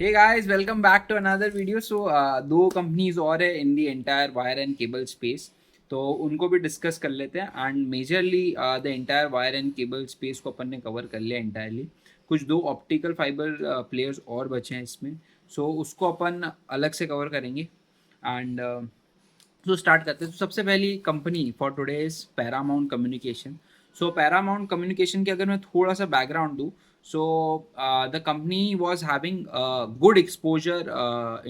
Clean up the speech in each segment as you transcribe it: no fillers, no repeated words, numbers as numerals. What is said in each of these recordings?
Hey guys, welcome back to another video. दो companies और है in the entire wire and cable space, तो उनको भी डिस्कस कर लेते हैं. And majorly the entire wire and cable space को अपन ने कवर कर लिया एंटायरली. कुछ दो ऑप्टिकल फाइबर प्लेयर्स और बचे हैं इसमें, उसको अपन अलग से कवर करेंगे. एंड स्टार्ट करते हैं. तो सबसे पहली company for today is Paramount communication. Paramount communication की अगर मैं थोड़ा सा बैकग्राउंड दूँ, the company was having good exposure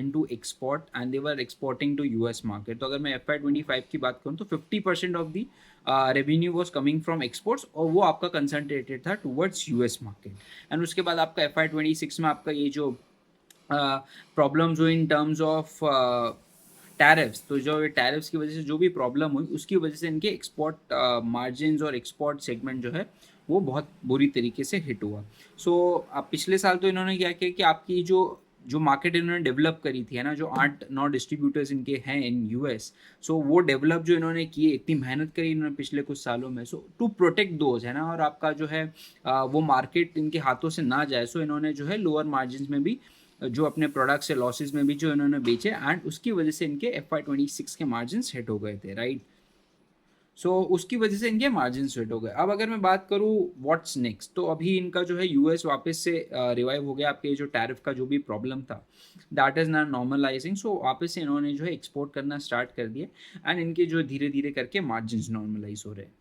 into export, and they were exporting to US market. तो अगर मैं FY25 की बात करूँ तो 50% of the revenue was coming from exports, और वो आपका कंसनट्रेटेड था टूवर्ड्स US मार्केट. एंड उसके बाद आपका FY26 में आपका ये जो प्रॉब्लम्स हुई इन टर्म्स ऑफ टैरिफ्स, तो जो टैरिफ्स की वजह से जो भी प्रॉब्लम हुई उसकी वजह से इनके एक्सपोर्ट मार्जिन और एक्सपोर्ट सेगमेंट जो है वो बहुत बुरी तरीके से हिट हुआ. अब पिछले साल तो इन्होंने क्या किया कि आपकी जो जो मार्केट इन्होंने डेवलप करी थी, है ना, जो 8-9 डिस्ट्रीब्यूटर्स इनके हैं इन यूएस, वो डेवलप जो इन्होंने किए, इतनी मेहनत करी इन्होंने पिछले कुछ सालों में, टू प्रोटेक्ट दोज, है ना, और आपका जो है वो मार्केट इनके हाथों से ना जाए, इन्होंने जो है लोअर मार्जिन में भी जो अपने प्रोडक्ट्स से लॉसेज में भी जो इन्होंने बेचे, एंड उसकी वजह से इनके FY26 के मार्जिन हिट हो गए थे, राइट. उसकी वजह से इनके मार्जिन हिट हो गए. अब अगर मैं बात करूँ व्हाट्स नेक्स्ट, तो अभी इनका जो है यूएस वापस से रिवाइव हो गया. आपके जो टैरिफ का जो भी प्रॉब्लम था, दैट इज़ नॉट नॉर्मलाइजिंग. वापस से इन्होंने जो है एक्सपोर्ट करना स्टार्ट कर दिया, एंड इनके जो धीरे धीरे करके मार्जिन नॉर्मलाइज हो रहे हैं.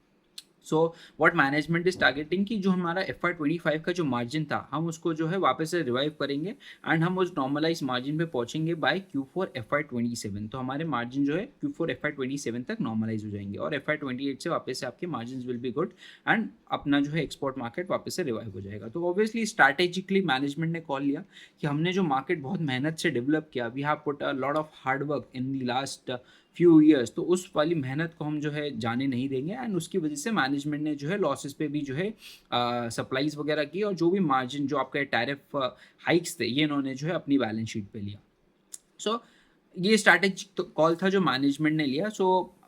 व्हाट मैनेजमेंट इज टारगेटिंग कि जो हमारा FY25 का जो मार्जिन था, हम उसको जो है वापस से रिवाइव करेंगे, एंड हम उस नॉर्मलाइज मार्जिन पे पहुंचेंगे बाय Q4 FY27. तो हमारे मार्जिन जो है Q4 FY27 तक नॉर्मलाइज हो जाएंगे, और FY28 से वापस से आपके margin will be good, and अपना जो है एक्सपोर्ट मार्केट वापस से रिवाइव हो जाएगा. तो ऑब्वियसली स्ट्रैटेजिकली मैनेजमेंट ने कॉल लिया कि हमने जो मार्केट बहुत मेहनत से डेवलप किया, we have put a lot of hard work in the last few years, तो उस वाली मेहनत को हम जो है जाने नहीं देंगे, एंड उसकी वजह से मैनेजमेंट ने जो है लॉसेस पे भी जो है सप्लाईज वगैरह की, और जो भी मार्जिन जो आपके टैरिफ हाइक्स थे, ये इन्होंने जो है अपनी बैलेंस शीट पे लिया. सो ये स्ट्रैटेजिक कॉल था जो मैनेजमेंट ने लिया.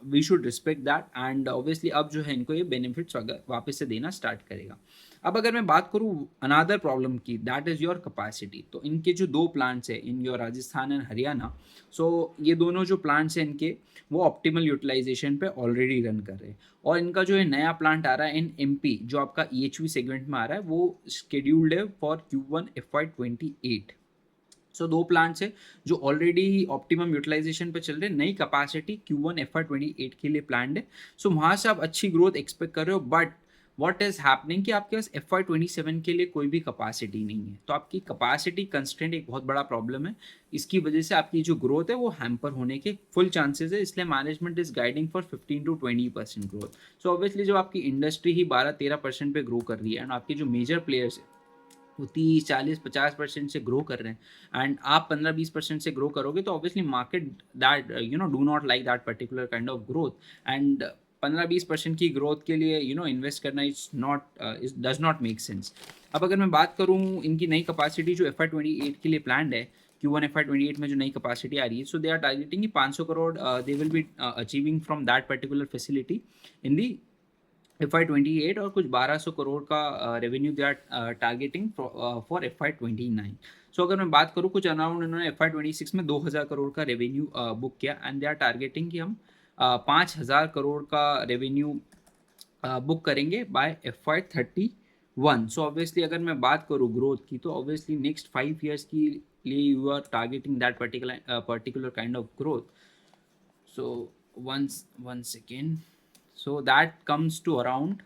We should respect that, and obviously अब जो है इनको ये बेनिफिट्स वापस से देना स्टार्ट करेगा. अब अगर मैं बात करूँ अनदर प्रॉब्लम की, दैट इज़ योर कैपेसिटी. तो इनके जो दो प्लांट्स हैं in your Rajasthan and Haryana, ये दोनों जो प्लांट्स हैं इनके, वो ऑप्टिमल यूटिलाइजेशन पे ऑलरेडी रन कर रहे हैं. और इनका जो है नया प्लांट आ रहा है इन MP, जो आपका EHV सेगमेंट में आ रहा है, वो शेड्यूल्ड है फॉर Q1 FY28. दो प्लांट्स है जो ऑलरेडी ऑप्टिमम यूटिलाइजेशन पे चल रहे हैं. नई कैपेसिटी Q1 FY28 के लिए प्लान है. वहाँ से आप अच्छी ग्रोथ एक्सपेक्ट कर रहे हो, बट व्हाट इज हैपनिंग कि आपके पास FY27 के लिए कोई भी कैपेसिटी नहीं है. तो आपकी कैपेसिटी कंस्ट्रेंट एक बहुत बड़ा प्रॉब्लम है. इसकी वजह से आपकी जो ग्रोथ है वो हैम्पर होने के फुल चांसेस है. इसलिए management is guiding for 15-20% growth. Obviously जब आपकी इंडस्ट्री ही 12-13% पे ग्रो कर रही है, एंड आपके जो मेजर प्लेयर्स है वो 30-40-50% से ग्रो कर रहे हैं, एंड आप 15-20% से ग्रो करोगे, तो obviously market that do not like that particular kind of growth. And 15-20% की ग्रोथ के लिए इन्वेस्ट करना is not does not make sense. अब अगर मैं बात करूँ इनकी नई कैपेसिटी जो FY28 के लिए प्लान है, Q1 FY28 में जो नई कैपेसिटी आ रही है, they are targeting 500 crore they will be achieving from that particular facility in the FY28, और कुछ 1200 करोड़ का revenue they are targeting for FY29. अगर मैं बात करूँ कुछ अराउंड इन्होंने FY26 में 2000 करोड़ का रेवेन्यू बुक किया, एंड दे आर टारगेटिंग कि हम 5000 करोड़ का रेवेन्यू बुक करेंगे बाय FY31. ऑब्वियसली अगर मैं बात करूँ ग्रोथ की, तो ऑब्वियसली नेक्स्ट 5 ईयर्स की लिए you are targeting that particular kind of growth. one second. That comes to around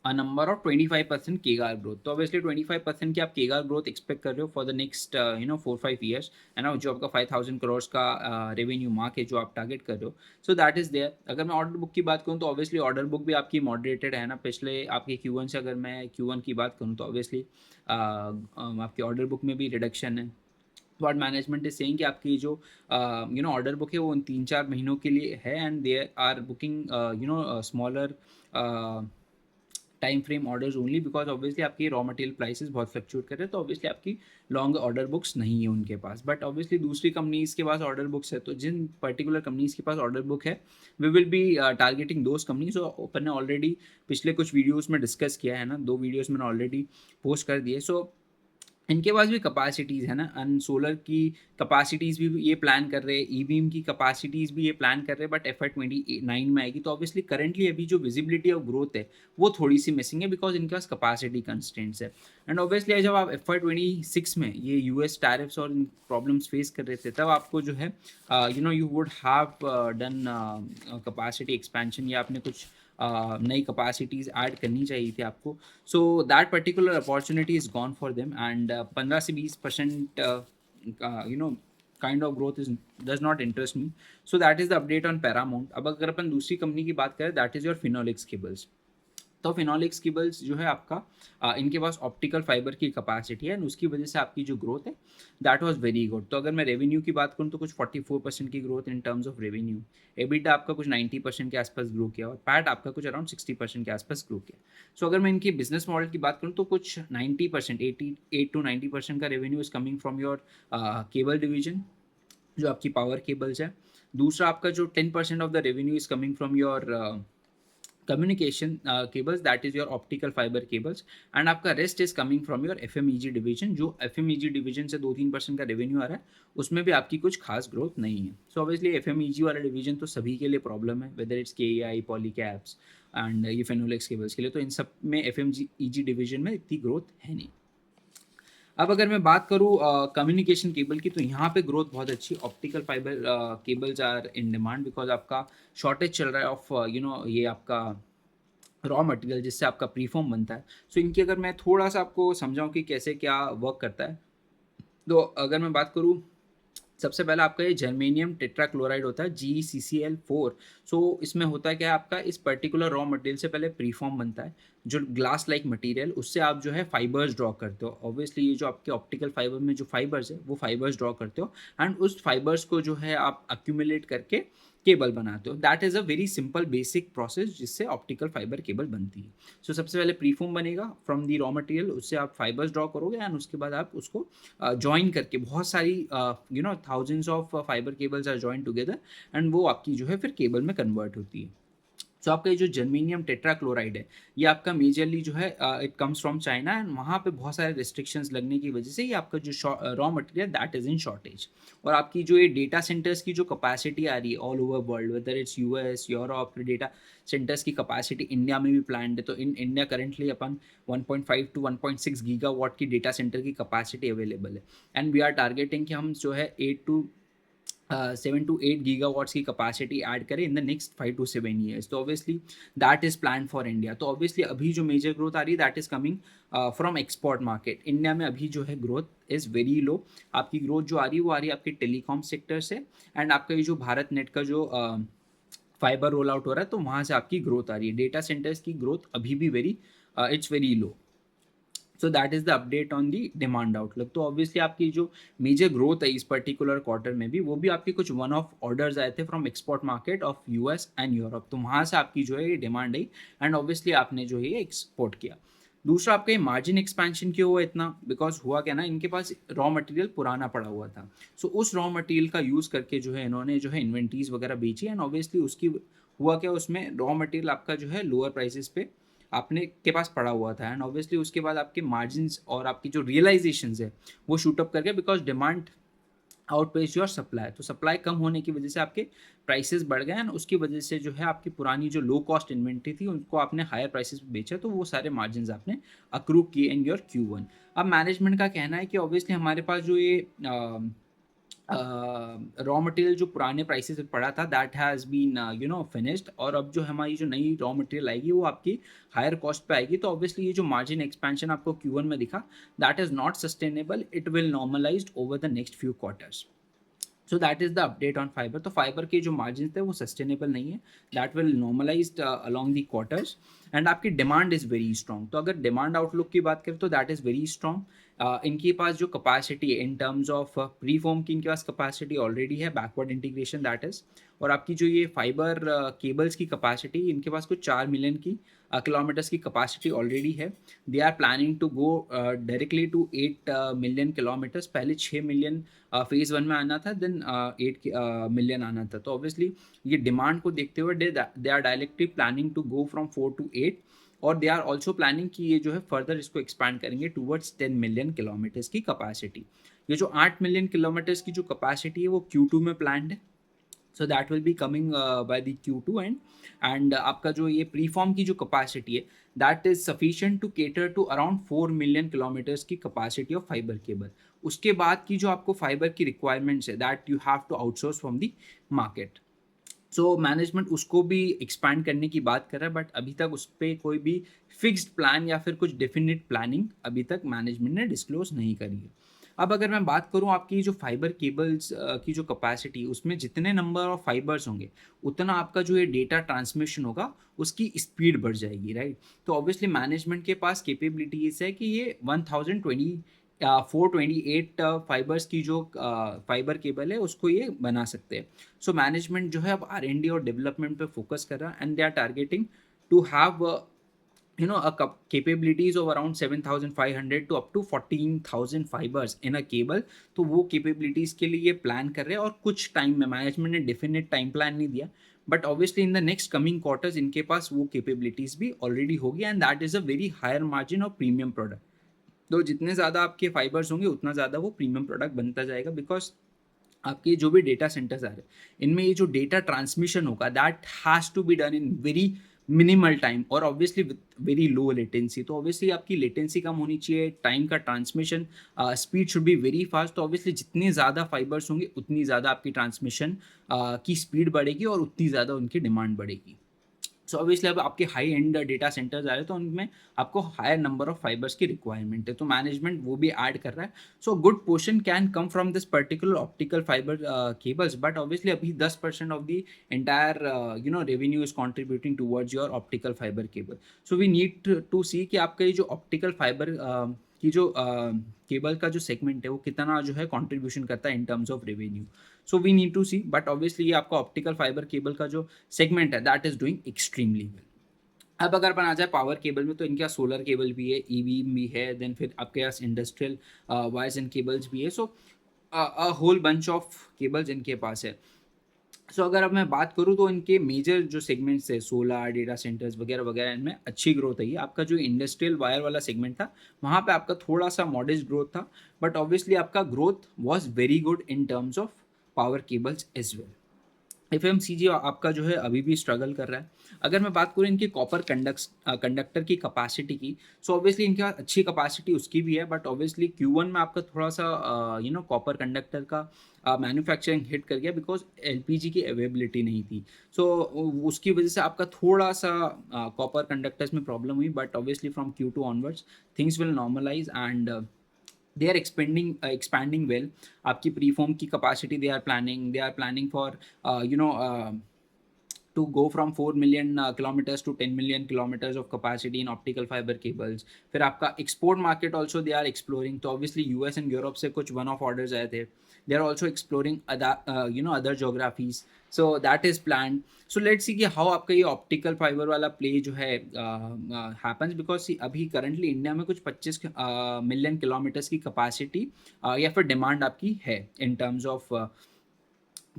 a number of 25% CAGR growth. तो ऑब्वियसली 25% की आप केगार ग्रोथ एक्सपेक्ट कर रहे हो फॉर द नेक्स्ट 4-5 ईयर्स, है ना, जो आपका 5000 करोड़ का रेवेन्यू मार्क है जो आप टारगेट कर रहे हो. That is there. अगर मैं ऑर्डर बुक की बात करूँ, तो ऑब्वियसली ऑर्डर बुक भी आपकी मॉडरेटेड है ना. पिछले आपके Q1 से अगर मैं Q1 की बात करूँ, तो ऑब्वियसली आपकी ऑर्डर बुक में भी रिडक्शन है. व्हाट मैनेजमेंट इज सेइंग कि आपकी जो ऑर्डर बुक है वो 3-4 महीनों के लिए है, and they are booking smaller time frame orders only, because obviously आपकी रॉ मटेरियल प्राइसेस बहुत फ्लक्चुएट कर रहे हैं, तो ऑब्वियसली आपकी लॉन्ग ऑर्डर बुक्स नहीं है उनके पास. बट ऑब्वियसली दूसरी कंपनीज के पास ऑर्डर बुक्स है, तो जिन पर्टिकुलर कंपनीज के पास ऑर्डर बुक है, we will be targeting those companies. अपन ने ऑलरेडी पिछले कुछ वीडियोज़ में डिस्कस किया है ना, 2 वीडियोज़ मैंने ऑलरेडी पोस्ट कर दिए. इनके पास भी कैपेसिटीज़ है ना, एंड सोलर की कैपेसिटीज़ भी ये प्लान कर रहे हैं, ई बीम की कैपेसिटीज़ भी ये प्लान कर रहे हैं, बट एफ 29 में आएगी। तो ऑब्वियसली करंटली अभी जो विजिबिलिटी ऑफ ग्रोथ है वो थोड़ी सी मिसिंग है, बिकॉज इनके पास कैपेसिटी कंस्ट्रेंट्स है। एंड ऑब्वियसली जब आप FY 26 में ये यूएस टैरिफ्स और प्रॉब्लम्स फेस कर रहे थे, तब आपको जो है you would have done capacity expansion, या आपने कुछ नई कैपेसिटीज़ ऐड करनी चाहिए थी आपको। So that particular opportunity is gone for them, and 15 से 20% kind of growth is does not interest me. So that is the update on Paramount. अब अगर अपन दूसरी कंपनी की बात करें, that is your Finolex cables. तो फिनोलेक्स केबल्स जो है आपका इनके पास ऑप्टिकल फाइबर की कैपेसिटी है, एंड उसकी वजह से आपकी जो ग्रोथ है दैट वाज वेरी गुड। तो अगर मैं रेवेन्यू की बात करूँ तो कुछ 44% की growth in terms of revenue. EBITDA आपका कुछ 90% के आसपास ग्रो किया, और पैट आपका कुछ अराउंड 60% के आसपास ग्रो किया। सो अगर मैं इनकी बिजनेस मॉडल की बात करूँ तो कुछ 90%, 88 to 90% का revenue is coming from your cable division, जो आपकी पावर केबल्स है। दूसरा आपका जो 10% of the revenue is coming from your communication cables, that is your optical fiber cables, and आपका rest is coming from your FMEG division. जो FMEG division से 2-3% का रेवेन्यू आ रहा है, उसमें भी आपकी कुछ खास ग्रोथ नहीं है। सो ऑब्वियसली FMEG वाला डिवीजन तो सभी के लिए प्रॉब्लम है, वेदर इट्स KEI, पॉलीकैप्स एंड ये फेनोलेक्स केबल्स के लिए, तो इन सब में FMEG डिवीजन में इतनी ग्रोथ है नहीं। अब अगर मैं बात करूँ कम्युनिकेशन केबल की, तो यहाँ पे ग्रोथ बहुत अच्छी। Optical fibre cables are in demand, because आपका शॉर्टेज चल रहा है ऑफ ये आपका रॉ मटेरियल जिससे आपका प्रीफॉर्म बनता है। सो इनकी अगर मैं थोड़ा सा आपको समझाऊँ कि कैसे क्या वर्क करता है, तो अगर मैं बात करूँ, सबसे पहले आपका ये जर्मेनियम टेट्राक्लोराइड होता है, GeCl4। सो इसमें होता है क्या है, आपका इस पर्टिकुलर रॉ मटेरियल से पहले प्रीफॉर्म बनता है, जो ग्लास लाइक मटेरियल, उससे आप जो है फाइबर्स ड्रॉ करते हो। ऑब्वियसली ये जो आपके ऑप्टिकल फाइबर में जो फाइबर्स है वो फाइबर्स ड्रॉ करते हो, एंड उस फाइबर्स को जो है आप अक्यूमुलेट करके केबल बनाते हो। That is a very simple basic process जिससे ऑप्टिकल फाइबर केबल बनती है। सो सबसे पहले प्रीफॉर्म बनेगा फ्रॉम दी रॉ मटेरियल, उससे आप फाइबर्स ड्रॉ करोगे, एंड उसके बाद आप उसको जॉइन करके बहुत सारी thousands of fibre cables are join together, and वो आपकी जो है फिर केबल में कन्वर्ट होती है। सो आपका ये जो जर्मेनियम टेट्राक्लोराइड है, ये आपका मेजरली जो है it comes from China, and वहाँ पे बहुत सारे रिस्ट्रिक्शंस लगने की वजह से ये आपका जो raw material that is in shortage. और आपकी जो ये डेटा सेंटर्स की जो कैपेसिटी आ रही है all over world, whether it's US, Europe, data centres की कैपेसिटी इंडिया में भी प्लान्ड है। तो in India currently upon 1.5 to 1.6 gigawatt की डेटा सेंटर की कैपेसिटी अवेलेबल है, एंड वी आर टारगेटिंग कि हम जो है 7 to 8 गीगावाट्स की कैपेसिटी ऐड करें इन द नेक्स्ट 5 to 7 years। तो obviously that is plan for India. तो ऑब्वियसली अभी जो मेजर ग्रोथ आ रही है that is coming from export market. India में अभी जो है ग्रोथ इज़ वेरी लो। आपकी ग्रोथ जो आ रही है वो आ रही है आपके टेलीकॉम सेक्टर से, एंड आपका ये जो भारत नेट का जो फाइबर रोल आउट हो रहा है, तो वहाँ से आपकी ग्रोथ आ रही है। डेटा सेंटर्स की ग्रोथ अभी भी it's very low. So that is the update on the demand outlook. तो ऑब्वियसली आपकी जो मेजर ग्रोथ है इस पर्टिकुलर क्वार्टर में भी, वो भी आपके कुछ वन ऑफ ऑर्डर्स आए थे from export market of US and Europe. तो वहाँ से आपकी जो है ये डिमांड आई, एंड ऑब्वियसली आपने जो है ये एक्सपोर्ट किया। दूसरा आपका ये मार्जिन एक्सपेंशन क्यों हुआ इतना, बिकॉज हुआ क्या ना, इनके पास रॉ मटेरियल पुराना पड़ा हुआ था। सो उस रॉ मटेरियल का यूज़ करके जो है इन्होंने जो है इन्वेंट्रीज वगैरह बेची, एंड ऑब्वियसली उसकी हुआ क्या, उसमें रॉ मटेरियल आपका जो है लोअर प्राइसेस पे आपने के पास पड़ा हुआ था, एंड ऑब्वियसली उसके बाद आपके मार्जिन्स और आपकी जो रियलाइजेशंस है वो शूट अप कर गए, because demand outpace your supply. तो सप्लाई कम होने की वजह से आपके प्राइसेस बढ़ गए, एंड उसकी वजह से जो है आपकी पुरानी जो लो कॉस्ट इन्वेंट्री थी उनको आपने हायर प्राइसेस पे बेचा, तो वो सारे मार्जिन्स आपने अक्रू किए इन योर Q1। अब मैनेजमेंट का कहना है कि ऑब्वियसली हमारे पास जो ये रॉ मटेरियल जो पुराने प्राइसेस पे पड़ा था दैट हैज़ बीन फिनिश्ड, और अब जो हमारी जो नई रॉ मटेरियल आएगी वो आपकी हायर कॉस्ट पे आएगी। तो ऑब्वियसली ये जो मार्जिन एक्सपेंशन आपको Q1 में दिखा that is not sustainable, it will normalised over the next few quarters. So that is the update on fibre. तो फाइबर के जो मार्जिन थे वो सस्टेनेबल नहीं है, that will normalise along the quarters, and आपकी डिमांड इज़ वेरी स्ट्रॉन्ग। तो अगर डिमांड आउटलुक की बात करें तो दैट इज़ वेरी स्ट्रॉन्ग। इनके पास जो कैपेसिटी है in terms of pre form की, इनके पास कैपेसिटी ऑलरेडी है, बैकवर्ड इंटीग्रेशन दैट इज़। और आपकी जो ये फाइबर केबल्स की कैपेसिटी, इनके पास कुछ 4 मिलियन की किलोमीटर्स की कैपेसिटी ऑलरेडी है। They are planning to go directly to 8 million kilometres. पहले 6 मिलियन फेज़ 1 में आना था, देन 8 मिलियन आना था। तो ऑब्वियसली ये डिमांड को देखते हुए they are directly planning to go from 4 to 8, और दे आर ऑल्सो प्लानिंग कि ये जो है फर्दर इसको एक्सपैंड करेंगे टूवर्ड्स 10 मिलियन किलोमीटर्स की कैपेसिटी। ये जो 8 मिलियन किलोमीटर्स की जो कैपेसिटी है वो Q2 में प्लान्ड है, so that will be coming by the Q2 end आपका जो ये प्रीफॉर्म की जो कैपेसिटी है that is sufficient to cater to around 4 million kilometres की कैपेसिटी ऑफ फाइबर केबल। उसके बाद की जो आपको फाइबर की रिक्वायरमेंट्स है that you have to outsource from the market. So management उसको भी एक्सपैंड करने की बात कर रहा है, बट अभी तक उस पर कोई भी फिक्स्ड प्लान या फिर कुछ डेफिनेट प्लानिंग अभी तक मैनेजमेंट ने डिस्क्लोज नहीं करी है। अब अगर मैं बात करूं आपकी जो फाइबर केबल्स की जो कैपेसिटी, उसमें जितने नंबर ऑफ फाइबर्स होंगे उतना आपका जो ये डेटा ट्रांसमिशन होगा उसकी स्पीड बढ़ जाएगी, राइट। तो ऑब्वियसली मैनेजमेंट के पास कैपेबिलिटीज है कि ये 428 फाइबर्स की जो फाइबर केबल है उसको ये बना सकते हैं। सो मैनेजमेंट जो है अब R&D और डेवलपमेंट पे फोकस कर रहा है and they are targeting to have capabilities of around 7,500 to up to 14,000 fibers in a cable। तो वो capabilities के लिए ये प्लान कर रहे हैं और कुछ टाइम में, मैनेजमेंट ने डेफिनेट टाइम प्लान नहीं दिया, but obviously in the next coming quarters इनके पास वो कैपेबिलिटीज भी ऑलरेडी होगी and that is a very higher margin और प्रीमियम प्रोडक्ट। तो जितने ज़्यादा आपके फाइबर्स होंगे उतना ज़्यादा वो प्रीमियम प्रोडक्ट बनता जाएगा, बिकॉज आपके जो भी डेटा सेंटर्स आ रहे हैं इनमें ये जो डेटा ट्रांसमिशन होगा that has to be done in very minimal time और obviously with very low latency. तो ऑब्वियसली आपकी लेटेंसी कम होनी चाहिए, टाइम का transmission speed should be very fast. तो ऑब्वियसली जितने ज़्यादा फाइबर्स होंगे उतनी ज़्यादा आपकी ट्रांसमिशन की स्पीड बढ़ेगी और उतनी ज़्यादा उनकी डिमांड बढ़ेगी। सो ऑब्वियसली अब आपके हाई एंड डेटा सेंटर्स आ रहे हैं तो उनमें आपको हायर नंबर ऑफ फाइबर्स की रिक्वायरमेंट है, तो मैनेजमेंट वो भी ऐड कर रहा है। So good portion can come from this particular optical fibre cables, but obviously अभी 10% of the entire revenue is contributing towards your optical fibre cable. So we need to see कि आपका ये जो ऑप्टिकल फाइबर की जो cable का जो segment है वो कितना जो है कंट्रीब्यूशन करता है in terms of revenue. So we need to see, but obviously ये आपका ऑप्टिकल फाइबर केबल का जो सेगमेंट है that is doing extremely well. अब अगर अपन आ जाए पावर केबल में, तो इनके पास सोलर केबल भी है, ई भी है, देन फिर आपके पास इंडस्ट्रियल वायर्स एंड केबल्स भी है। So a whole bunch of cables इनके पास है। सो अगर अब मैं बात करूँ तो इनके मेजर जो सेगमेंट्स है सोलर डेटा सेंटर्स वगैरह वगैरह, इनमें अच्छी ग्रोथ है। आपका जो इंडस्ट्रियल वायर वाला सेगमेंट था वहाँ पे आपका थोड़ा सा मॉडेस्ट ग्रोथ था, बट ऑब्वियसली आपका growth was very good in terms of power cables as well. FMCG आपका जो है अभी भी स्ट्रगल कर रहा है। अगर मैं बात करूँ इनके कॉपर कंडक्टर की कैपेसिटी की, सो ऑब्वियसली इनके पास अच्छी कैपेसिटी उसकी भी है, बट ऑब्वियसली Q1 में आपका थोड़ा सा कॉपर कंडक्टर का मैन्युफैक्चरिंग हिट कर गया बिकॉज LPG की अवेलेबिलिटी नहीं थी। सो उसकी वजह से आपका थोड़ा सा कॉपर कंडक्टर्स में प्रॉब्लम हुई, but obviously from Q2 onwards things will normalise and they are expanding well। आपकी प्रीफॉर्म की capacity they are planning for to go from 4 million kilometers to 10 million kilometers of capacity in optical fiber cables। फिर आपका export market also they are exploring, तो obviously US and Europe से कुछ one off orders आए थे। They are also exploring other geographies, so that is plan. So let's see कि how आपका ये ऑप्टिकल फाइबर वाला प्ले जो है हैपन्स, बिकॉज अभी करंटली इंडिया में कुछ 25 मिलियन किलोमीटर्स की कैपेसिटी या फिर डिमांड आपकी है इन टर्म्स ऑफ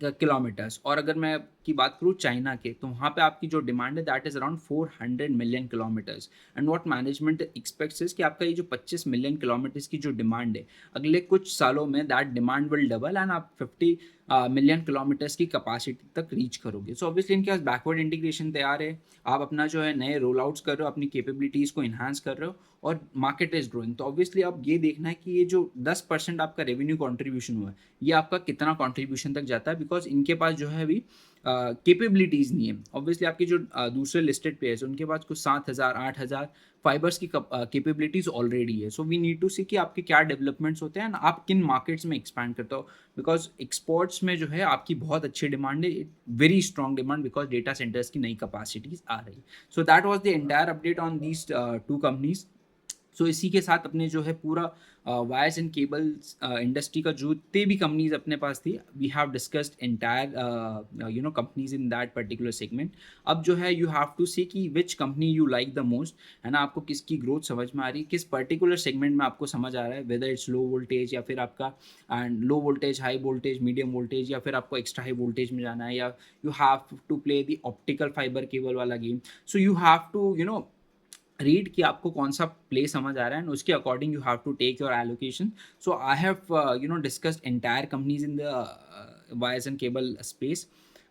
किलोमीटर्स। और अगर मैं की बात करूँ चाइना के, तो वहाँ पे आपकी जो डिमांड है that is around 400 million kilometres and what management aspects is कि आपका ये जो 25 मिलियन किलोमीटर्स की जो डिमांड है अगले कुछ सालों में that demand will double and आप 50 मिलियन किलोमीटर्स की कैपेसिटी तक रीच करोगे। सो ऑब्वियसली इनके पास बैकवर्ड इंटीग्रेशन तैयार है, आप अपना जो है नए रोल आउट्स कर रहे हो, अपनी कैपेबिलिटीज़ को इन्हांस कर रहे हो और मार्केट इज ग्रोइंग। तो ऑब्वियसली अब ये देखना है कि ये जो 10% आपका रेवेन्यू कॉन्ट्रीब्यूशन हुआ है ये आपका कितना कॉन्ट्रीब्यूशन तक जाता है, बिकॉज इनके पास जो है अभी कैपेबिलिटीज़ नहीं है। ऑब्वियसली आपके जो दूसरे लिस्टेड प्लेयर्स उनके पास कुछ 7,000 8,000 फाइबर्स की कैपेबिलिटीज़ ऑलरेडी है। सो वी नीड टू सी कि आपके क्या डेवलपमेंट्स होते हैं एंड आप किन मार्केट्स में एक्सपैंड करते हो, बिकॉज एक्सपोर्ट्स में जो है आपकी बहुत अच्छी डिमांड है, very strong demand, because data centres की नई कैपेसिटीज़ आ रही। So that was the entire update on these two companies. सो इसी के साथ अपने जो है पूरा वायर्स एंड केबल्स इंडस्ट्री का जो जितने भी कंपनीज अपने पास थी we have discussed entire companies in that particular segment. अब जो है यू हैव टू सी कि which company you like the most, है ना, आपको किसकी ग्रोथ समझ में आ रही है, किस पर्टिकुलर सेगमेंट में आपको समझ आ रहा है, वेदर इट्स लो वोल्टेज या फिर आपका and low voltage, high voltage, medium voltage, या फिर आपको एक्स्ट्रा हाई वोल्टेज में जाना है, या you have to play the optical fibre cable वाला game. So you have to read कि आपको कौन सा प्ले समझ आ रहा है, एंड उसके according you have to take your allocation. So I have discussed entire companies in the wires and cable space.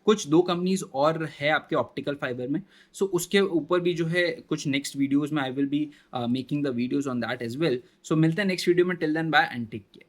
कुछ दो कंपनीज और है आपके ऑप्टिकल फाइबर में. सो उसके ऊपर भी जो है कुछ नेक्स्ट वीडियोज में I will be making the videos on that as well. So मिलते हैं नेक्स्ट वीडियो में. Till then bye and take care.